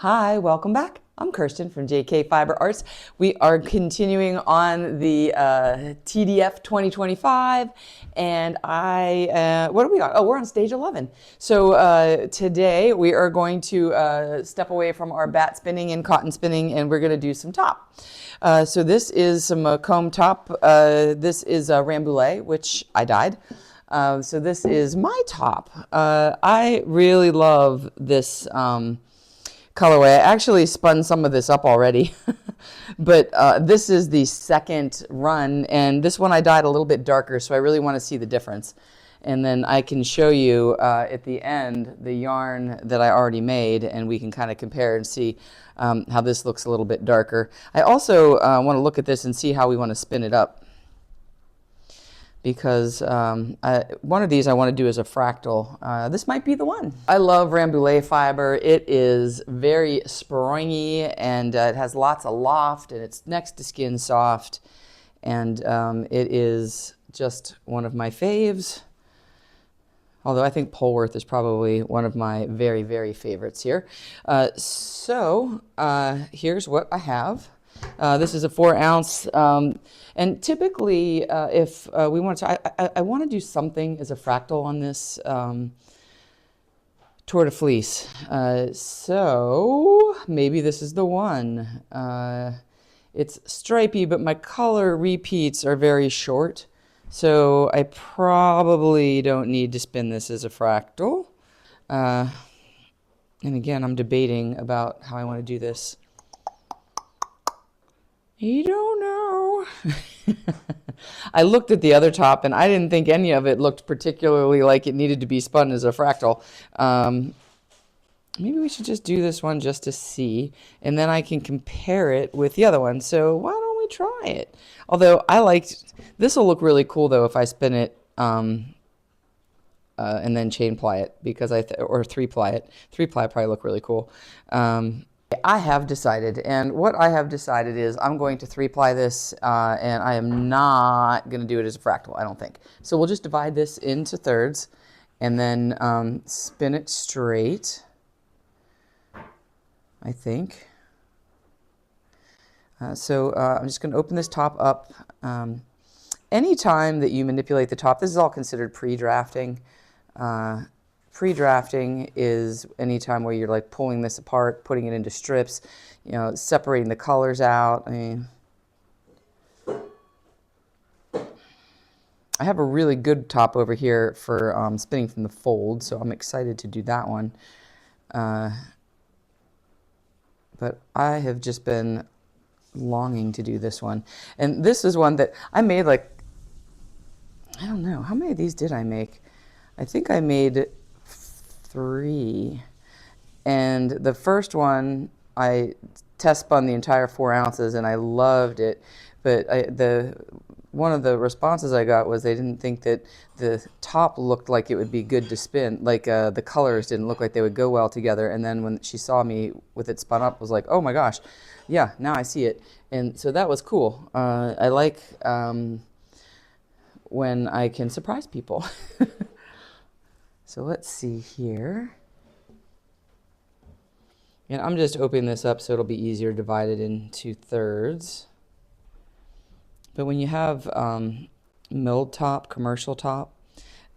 Hi, welcome back. I'm Kirsten from JK Fiber Arts. We are continuing on the TDF 2025, and what are we on? Oh, we're on stage 11. So today we are going to step away from our bat spinning and cotton spinning, and we're going to do some top. So this is some comb top. This is Rambouillet, which I dyed. So this is my top. I really love this colorway. I actually spun some of this up already, but this is the second run, and this one I dyed a little bit darker, so I really want to see the difference. And then I can show you at the end the yarn that I already made, and we can kind of compare and see how this looks a little bit darker. I also want to look at this and see how we want to spin it up, because one of these I want to do as a fractal. This might be the one. I love Rambouillet fiber. It is very springy, and it has lots of loft, and it's next to skin soft, and it is just one of my faves. Although I think Polworth is probably one of my very, very favorites here. So here's what I have. This is a 4-ounce, and typically if we want to, I want to do something as a fractal on this Tour de Fleece. So maybe this is the one. It's stripy, but my color repeats are very short, so I probably don't need to spin this as a fractal. And again, I'm debating about how I want to do this. You don't know. I looked at the other top, and I didn't think any of it looked particularly like it needed to be spun as a fractal. Maybe we should just do this one just to see, and then I can compare it with the other one. So why don't we try it? Although this will look really cool though if I spin it and then chain ply it, because or 3-ply it. 3-ply probably look really cool. I have decided, and what I have decided is I'm going to 3-ply this, and I am not going to do it as a fractal, I don't think. So we'll just divide this into thirds, and then spin it straight, I think. So I'm just going to open this top up. Anytime that you manipulate the top, this is all considered pre-drafting. Pre-drafting is any time where you're like pulling this apart, putting it into strips, you know, separating the colors out. I mean, I have a really good top over here for spinning from the fold, so I'm excited to do that one. But I have just been longing to do this one. And this is one that I made, like, I don't know, how many of these did I make? I think I made 3, and the first one I test spun the entire 4 ounces and I loved it, but one of the responses I got was they didn't think that the top looked like it would be good to spin, like the colors didn't look like they would go well together. And then when she saw me with it spun up, was like, oh my gosh, yeah, now I see it. And so that was cool. I like when I can surprise people. So let's see here. And I'm just opening this up so it'll be easier to divide it into thirds. But when you have milled top, commercial top,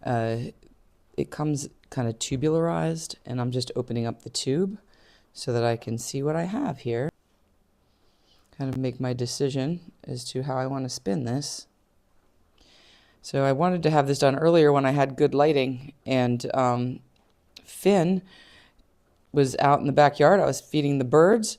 it comes kind of tubularized, and I'm just opening up the tube so that I can see what I have here. Kind of make my decision as to how I want to spin this. So I wanted to have this done earlier when I had good lighting, and Finn was out in the backyard. I was feeding the birds,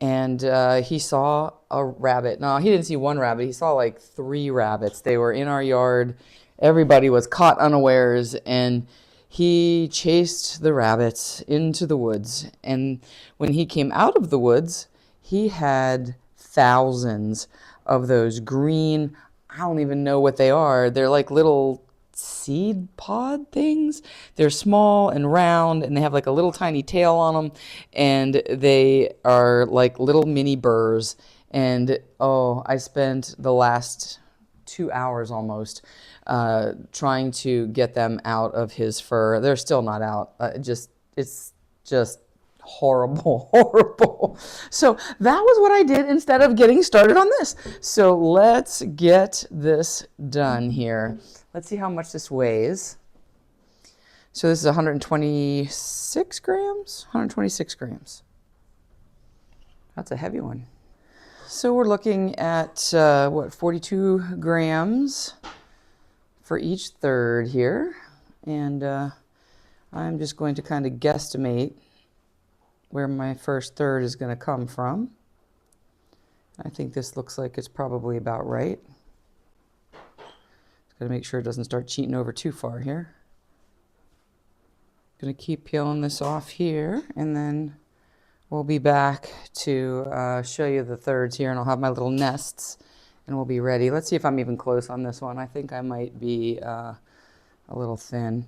and he saw a rabbit. No, he didn't see one rabbit. He saw like 3 rabbits. They were in our yard. Everybody was caught unawares, and he chased the rabbits into the woods. And when he came out of the woods, he had thousands of those green, I don't even know what they are. They're like little seed pod things. They're small and round, and they have like a little tiny tail on them, and they are like little mini burrs. And oh, I spent the last 2 hours almost trying to get them out of his fur. They're still not out. It's just Horrible, horrible. So that was what I did instead of getting started on this. So let's get this done here. Let's see how much this weighs. So this is 126 grams, 126 grams. That's a heavy one. So we're looking at, 42 grams for each third here. And I'm just going to kind of guesstimate where my first third is going to come from. I think this looks like it's probably about right. Just got to make sure it doesn't start cheating over too far here. Going to keep peeling this off here, and then we'll be back to show you the thirds here, and I'll have my little nests, and we'll be ready. Let's see if I'm even close on this one. I think I might be a little thin.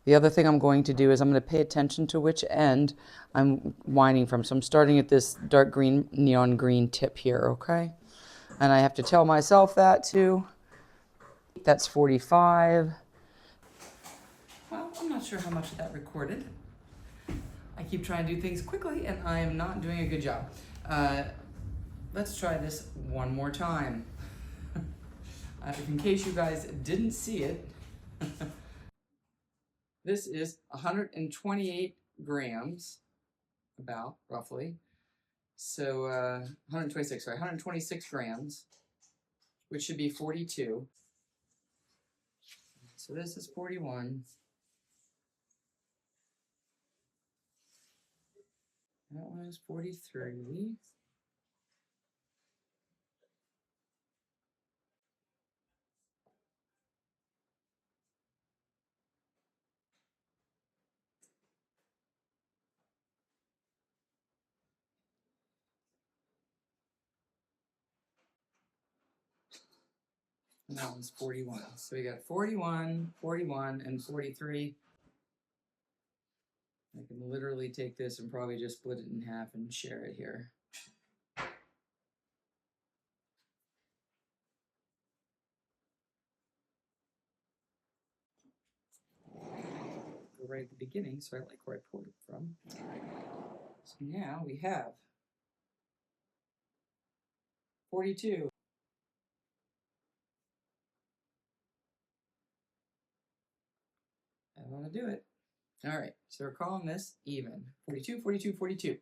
The other thing I'm going to do is I'm going to pay attention to which end I'm winding from. So I'm starting at this dark green, neon green tip here, okay? And I have to tell myself that too. That's 45. Well, I'm not sure how much of that recorded. I keep trying to do things quickly and I am not doing a good job. Let's try this one more time. In case you guys didn't see it. This is 128 grams, about, roughly. So 126, sorry, 126 grams, which should be 42. So this is 41. That one is 43. And that one's 41. So we got 41, 41, and 43. I can literally take this and probably just split it in half and share it here. Go right at the beginning, so I like where I pulled it from. So now we have 42. I want to do it. All right, so we're calling this even. 42, 42, 42.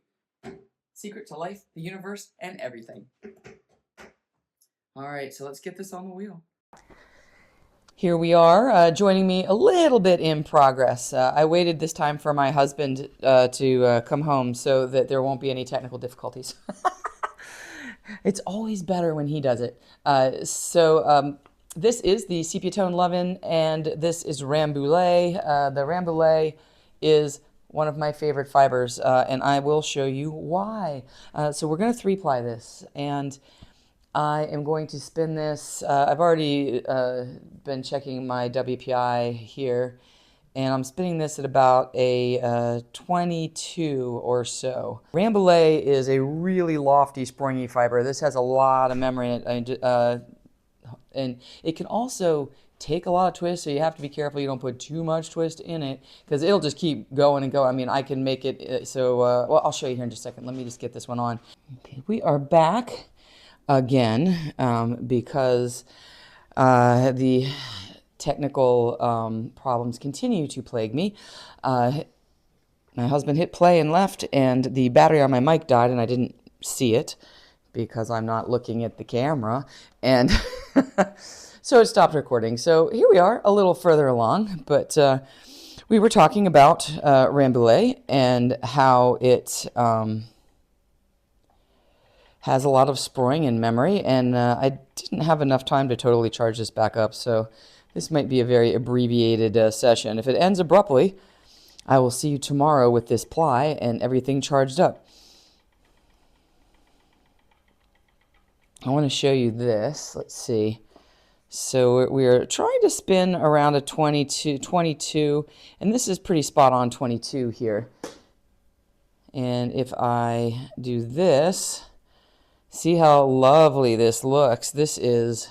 Secret to life, the universe, and everything. All right, so let's get this on the wheel. Here we are, joining me a little bit in progress. I waited this time for my husband to come home so that there won't be any technical difficulties. It's always better when he does it. This is the Sepia Tone Lovin, and this is Rambouillet. The Rambouillet is one of my favorite fibers, and I will show you why. So we're going to 3-ply this, and I am going to spin this. I've already been checking my WPI here, and I'm spinning this at about a 22 or so. Rambouillet is a really lofty, springy fiber. This has a lot of memory in it, and it can also take a lot of twist, so you have to be careful you don't put too much twist in it, because it'll just keep going and going. I mean, I can make it so, well, I'll show you here in just a second. Let me just get this one on. Okay, we are back again because the technical problems continue to plague me. My husband hit play and left, and the battery on my mic died, and I didn't see it because I'm not looking at the camera, and so it stopped recording. So here we are, a little further along, but we were talking about Rambouillet and how it has a lot of spring in memory, and I didn't have enough time to totally charge this back up, so this might be a very abbreviated session. If it ends abruptly, I will see you tomorrow with this ply and everything charged up. I want to show you this. Let's see. So we're trying to spin around a 22, and this is pretty spot on 22 here. And if I do this, see how lovely this looks. This is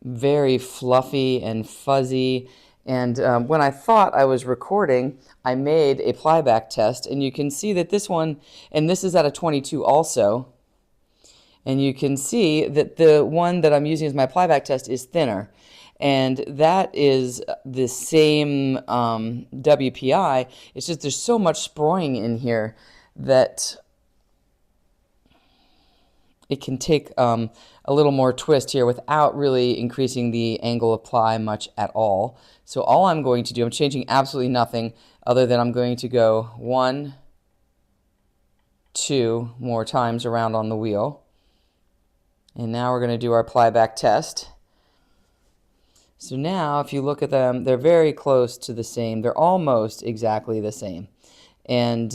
very fluffy and fuzzy, And when I thought I was recording, I made a plyback test, and you can see that this one, and this is at a 22 also, and you can see that the one that I'm using as my plyback test is thinner. And that is the same WPI. It's just there's so much sproing in here that it can take a little more twist here without really increasing the angle of ply much at all. So all I'm going to do, I'm changing absolutely nothing other than I'm going to go 1, 2 more times around on the wheel. And now we're going to do our plyback test. So now if you look at them, they're very close to the same. They're almost exactly the same. And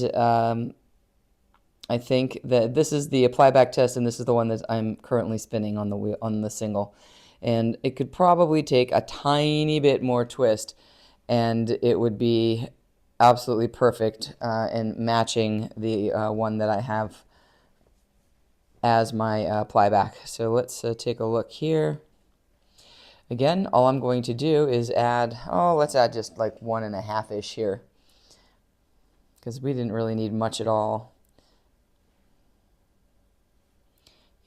I think that this is the plyback test, and this is the one that I'm currently spinning on the wheel, on the single. And it could probably take a tiny bit more twist, and it would be absolutely perfect in matching the one that I have as my plyback. So let's take a look here. Again, all I'm going to do is add, let's add just like 1.5-ish here, because we didn't really need much at all.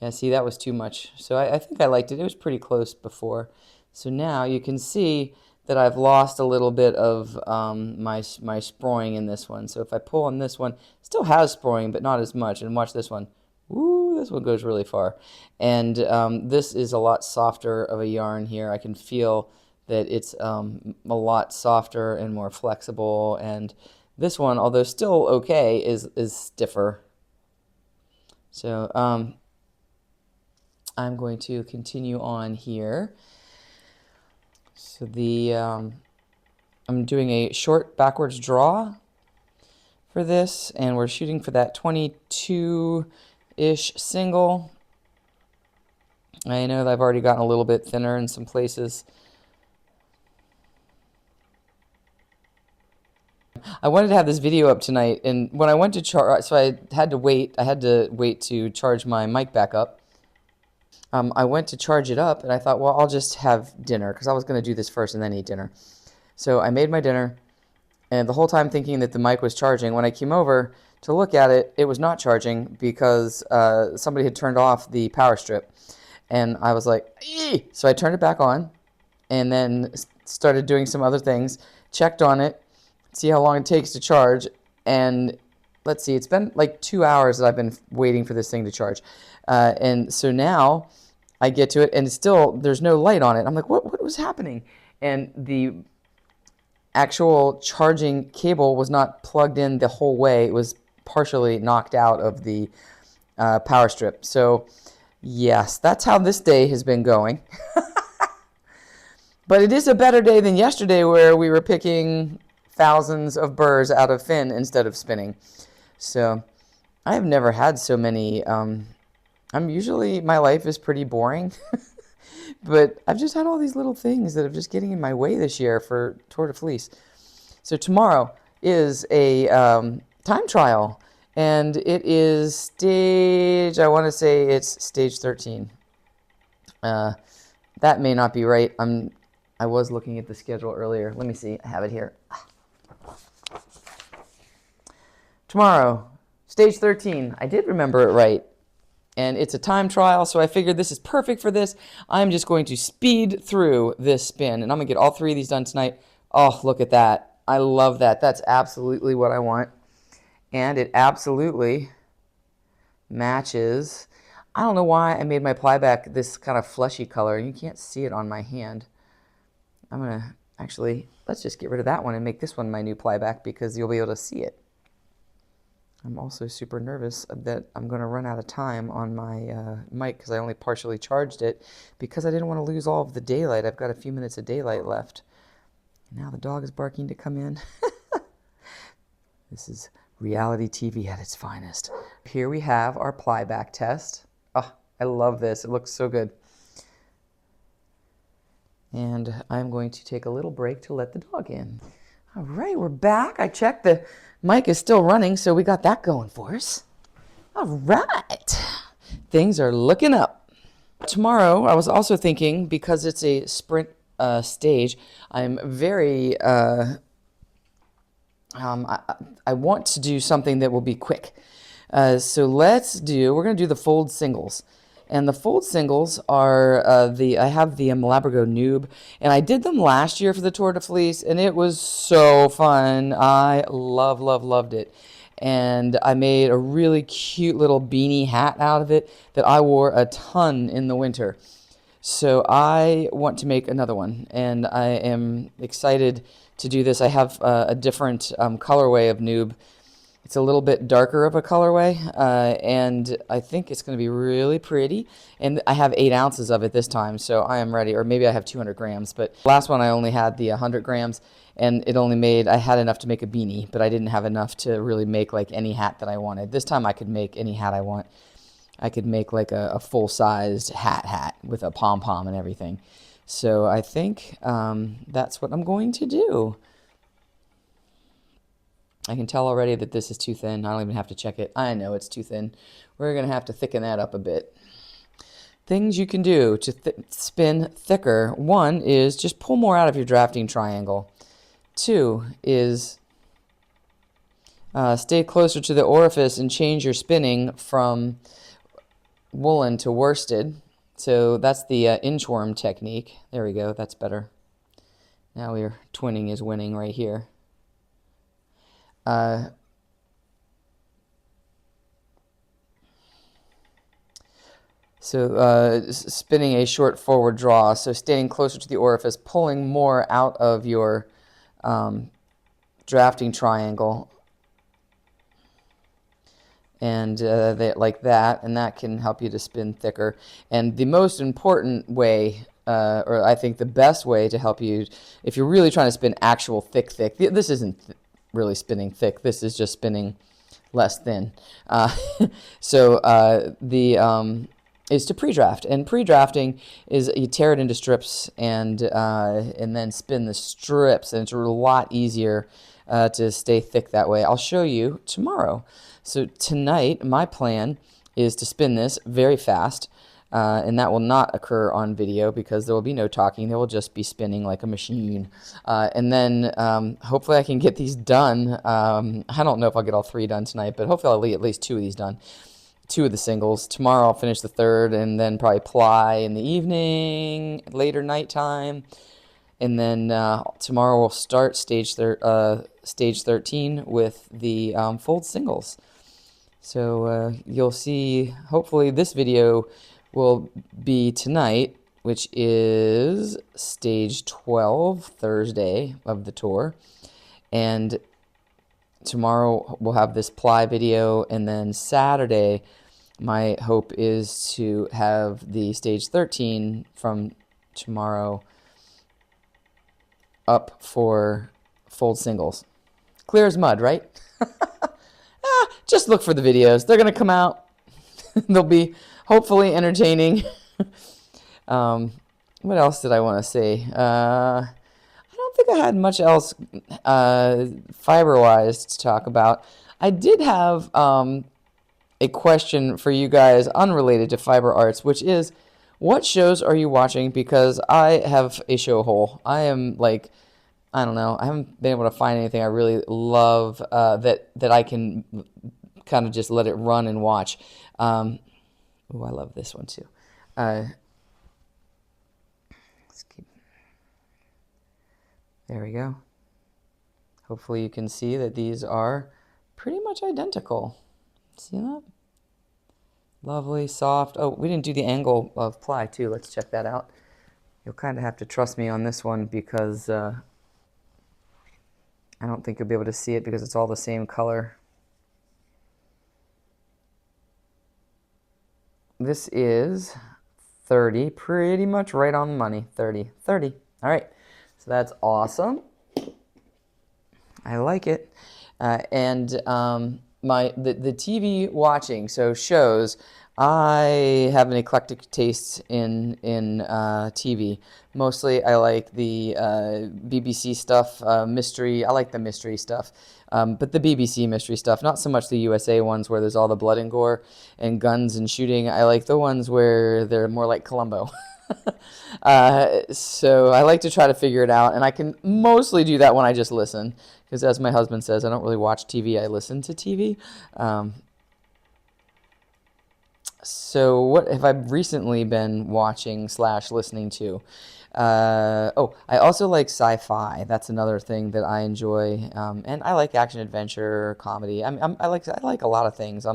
Yeah, see, that was too much. So I think I liked it. It was pretty close before. So now you can see that I've lost a little bit of my sproing in this one. So if I pull on this one, it still has sproing, but not as much. And watch this one. Woo, this one goes really far. And this is a lot softer of a yarn here. I can feel that it's a lot softer and more flexible. And this one, although still okay, is stiffer. So I'm going to continue on here. So I'm doing a short backwards draw for this, and we're shooting for that 22-ish single. I know that I've already gotten a little bit thinner in some places. I wanted to have this video up tonight, and when I went to charge, so I had to wait to charge my mic back up. I went to charge it up, and I thought, well, I'll just have dinner, because I was going to do this first and then eat dinner. So I made my dinner, and the whole time thinking that the mic was charging. When I came over to look at it, it was not charging because somebody had turned off the power strip. And I was like, eee! So I turned it back on, and then started doing some other things, checked on it, see how long it takes to charge, and let's see, it's been like 2 hours that I've been waiting for this thing to charge. And so now I get to it, and still there's no light on it. I'm like, what was happening? And the actual charging cable was not plugged in the whole way. It was partially knocked out of the power strip. So yes, that's how this day has been going. But it is a better day than yesterday, where we were picking thousands of burrs out of fin instead of spinning. So I have never had so many. My life is pretty boring, but I've just had all these little things that are just getting in my way this year for Tour de Fleece. So tomorrow is a time trial, and it is I want to say it's stage 13. That may not be right. I was looking at the schedule earlier. Let me see. I have it here. Tomorrow, stage 13. I did remember it right. And it's a time trial, so I figured this is perfect for this. I'm just going to speed through this spin, and I'm going to get all 3 of these done tonight. Oh, look at that. I love that. That's absolutely what I want. And it absolutely matches. I don't know why I made my plyback this kind of fleshy color. You can't see it on my hand. I'm going to actually, let's just get rid of that one and make this one my new plyback, because you'll be able to see it. I'm also super nervous that I'm going to run out of time on my mic, because I only partially charged it, because I didn't want to lose all of the daylight. I've got a few minutes of daylight left. Now the dog is barking to come in. This is reality TV at its finest. Here we have our plyback test. Oh, I love this. It looks so good. And I'm going to take a little break to let the dog in. All right, we're back. I checked, the mic is still running, so we got that going for us. All right, things are looking up. Tomorrow, I was also thinking, because it's a sprint stage, I'm very I want to do something that will be quick. So we're going to do the fold singles. And the fold singles are I have the Malabrigo Noob, and I did them last year for the Tour de Fleece, and it was so fun. I loved it. And I made a really cute little beanie hat out of it that I wore a ton in the winter. So I want to make another one, and I am excited to do this. I have a different colorway of Noob. It's a little bit darker of a colorway, and I think it's going to be really pretty. And I have 8 ounces of it this time, so I am ready. Or maybe I have 200 grams, but last one I only had the 100 grams, and I had enough to make a beanie, but I didn't have enough to really make like any hat that I wanted. This time I could make any hat I want. I could make like a full-sized hat with a pom-pom and everything. So I think that's what I'm going to do. I can tell already that this is too thin. I don't even have to check it. I know it's too thin. We're going to have to thicken that up a bit. Things you can do to spin thicker. 1 is just pull more out of your drafting triangle. 2 is stay closer to the orifice and change your spinning from woolen to worsted. So that's the inchworm technique. There we go. That's better. Now we're twinning is winning right here. Spinning a short forward draw, so staying closer to the orifice, pulling more out of your drafting triangle, and like that, and that can help you to spin thicker. And the most important way, or I think the best way to help you, if you're really trying to spin actual thick, this isn't really spinning thick, this is just spinning less thin. Is to pre-draft, and pre-drafting is you tear it into strips and then spin the strips, and it's a lot easier to stay thick that way. I'll show you tomorrow. So tonight my plan is to spin this very fast, and that will not occur on video because there will be no talking. They will just be spinning like a machine, and then hopefully I can get these done. I don't know if I'll get all 3 done tonight, but hopefully I'll get at least 2 of these done. 2 of the singles. Tomorrow I'll finish the 3rd, and then probably ply in the evening, later nighttime. And then tomorrow we'll start stage 13 with the fold singles. So you'll see, hopefully this video will be tonight, which is stage 12, Thursday of the tour. And tomorrow we'll have this ply video, and then Saturday my hope is to have the stage 13 from tomorrow up for fold singles. Clear as mud, right? Just look for the videos. They're going to come out. They'll be hopefully entertaining. What else did I want to say? I don't think I had much else fiber-wise to talk about. I did have a question for you guys unrelated to fiber arts, which is, what shows are you watching? Because I have a show hole. I am like, I don't know, I haven't been able to find anything I really love that I can kind of just let it run and watch. Oh, I love this one too. Let's keep. There we go. Hopefully you can see that these are pretty much identical. See that? Lovely, soft. Oh, we didn't do the angle of ply too. Let's check that out. You'll kind of have to trust me on this one because I don't think you'll be able to see it because it's all the same color. This is 30, pretty much right on the money. 30. All right, so that's awesome. I like it. The TV watching, so shows, I have an eclectic taste in TV. Mostly I like the BBC stuff, mystery. I like the mystery stuff, but the BBC mystery stuff, not so much the USA ones where there's all the blood and gore and guns and shooting. I like the ones where they're more like Columbo. So I like to try to figure it out, and I can mostly do that when I just listen, because as my husband says, I don't really watch TV, I listen to TV. Um, so what have I recently been watching slash listening to? Oh, I also like sci-fi. That's another thing that I enjoy, and I like action adventure comedy. I like a lot of things.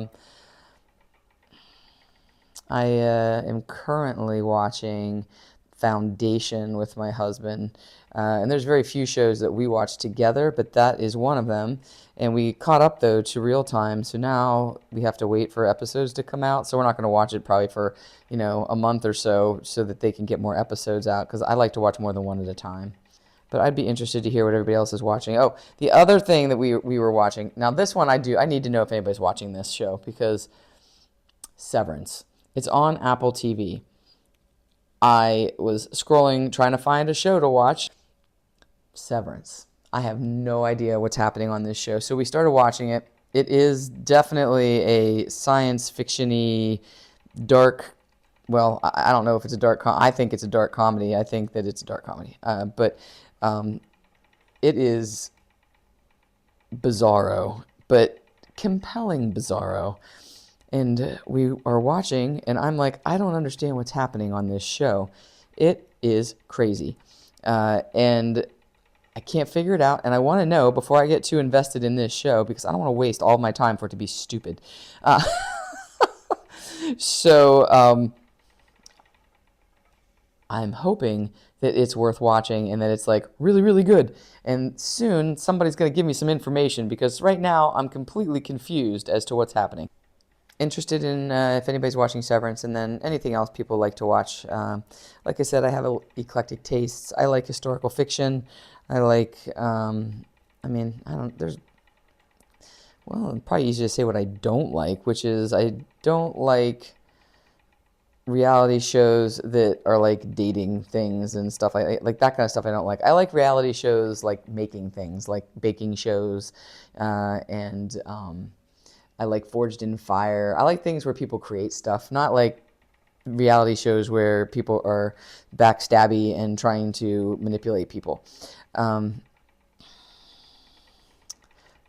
I am currently watching Foundation with my husband, and there's very few shows that we watch together, but that is one of them. And we caught up though to real time, so now we have to wait for episodes to come out. So we're not going to watch it probably for a month or so that they can get more episodes out. Because I like to watch more than one at a time. But I'd be interested to hear what everybody else is watching. Oh, the other thing that we were watching. Now this one I need to know if anybody's watching this show because Severance. It's on Apple TV. I was scrolling trying to find a show to watch. Severance. I have no idea what's happening on this show. So we started watching it. It is definitely a science fiction-y, dark, well, I don't know if it's a I think it's a dark comedy. I think that it's a dark comedy. But it is bizarro, but compelling bizarro. And we are watching, and I'm like, I don't understand what's happening on this show. It is crazy. And I can't figure it out, and I want to know before I get too invested in this show because I don't want to waste all my time for it to be stupid. Uh, so I'm hoping that it's worth watching and that it's like really, really good. And soon somebody's going to give me some information because right now I'm completely confused as to what's happening. Interested in if anybody's watching Severance, and then anything else people like to watch. Like I said, I have eclectic tastes. I like historical fiction. I like, there's, well, it's probably easy to say what I don't like, which is I don't like reality shows that are like dating things and stuff like that kind of stuff. I don't like. I like reality shows like making things, like baking shows, and I like Forged in Fire. I like things where people create stuff, not like reality shows where people are backstabby and trying to manipulate people. Um,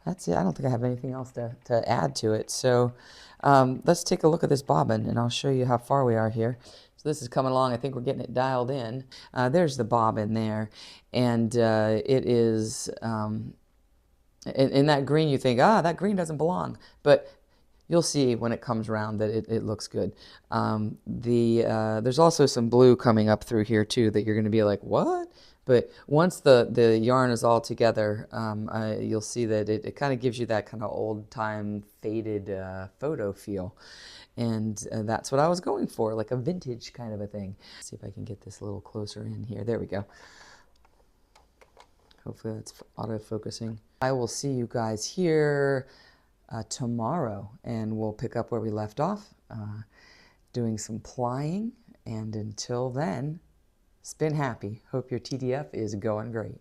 that's it. I don't think I have anything else to add to it. So let's take a look at this bobbin, and I'll show you how far we are here. So this is coming along. I think we're getting it dialed in. There's the bobbin there, and it is... in that green, you think, that green doesn't belong. But you'll see when it comes around that it looks good. There's also some blue coming up through here, too, that you're going to be like, what? But once the yarn is all together, you'll see that it kind of gives you that kind of old-time faded photo feel. And that's what I was going for, like a vintage kind of a thing. Let's see if I can get this a little closer in here. There we go. Hopefully that's auto-focusing. I will see you guys here tomorrow, and we'll pick up where we left off, doing some plying. And until then, spin happy. Hope your TDF is going great.